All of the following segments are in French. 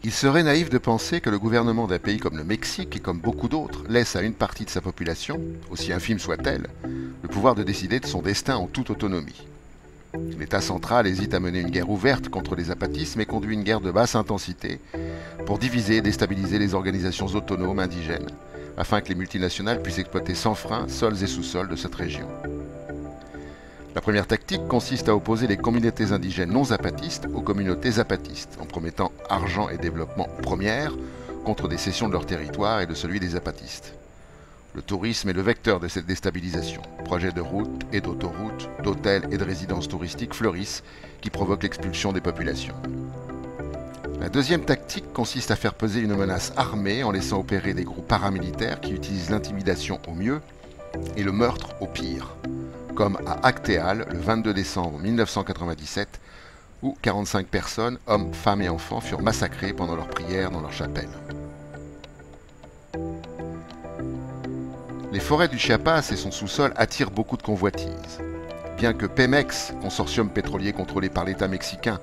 Il serait naïf de penser que le gouvernement d'un pays comme le Mexique, et comme beaucoup d'autres, laisse à une partie de sa population, aussi infime soit-elle, le pouvoir de décider de son destin en toute autonomie. L'État central hésite à mener une guerre ouverte contre les zapatistes, mais conduit une guerre de basse intensité pour diviser et déstabiliser les organisations autonomes indigènes, afin que les multinationales puissent exploiter sans frein sols et sous-sols de cette région. La première tactique consiste à opposer les communautés indigènes non zapatistes aux communautés zapatistes, en promettant argent et développement première contre des cessions de leur territoire et de celui des zapatistes. Le tourisme est le vecteur de cette déstabilisation. Projets de routes et d'autoroutes, d'hôtels et de résidences touristiques fleurissent qui provoquent l'expulsion des populations. La deuxième tactique consiste à faire peser une menace armée en laissant opérer des groupes paramilitaires qui utilisent l'intimidation au mieux et le meurtre au pire, comme à Actéal le 22 décembre 1997, où 45 personnes, hommes, femmes et enfants, furent massacrés pendant leur prière dans leur chapelle. Les forêts du Chiapas et son sous-sol attirent beaucoup de convoitises. Bien que Pemex, consortium pétrolier contrôlé par l'État mexicain,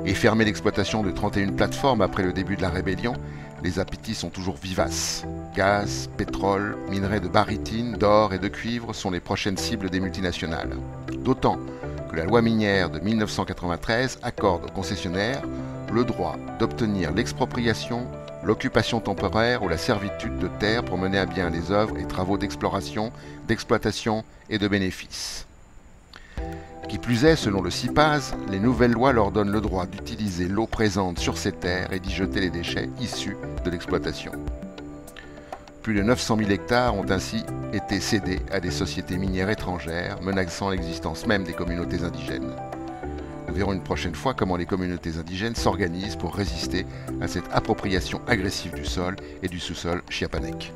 ait fermé l'exploitation de 31 plateformes après le début de la rébellion, les appétits sont toujours vivaces. Gaz, pétrole, minerais de barytine, d'or et de cuivre sont les prochaines cibles des multinationales. D'autant que la loi minière de 1993 accorde aux concessionnaires le droit d'obtenir l'expropriation, l'occupation temporaire ou la servitude de terre pour mener à bien les œuvres et travaux d'exploration, d'exploitation et de bénéfices. Qui plus est, selon le CIPAZ, les nouvelles lois leur donnent le droit d'utiliser l'eau présente sur ces terres et d'y jeter les déchets issus de l'exploitation. Plus de 900 000 hectares ont ainsi été cédés à des sociétés minières étrangères, menaçant l'existence même des communautés indigènes. Nous verrons une prochaine fois comment les communautés indigènes s'organisent pour résister à cette appropriation agressive du sol et du sous-sol chiapanèque.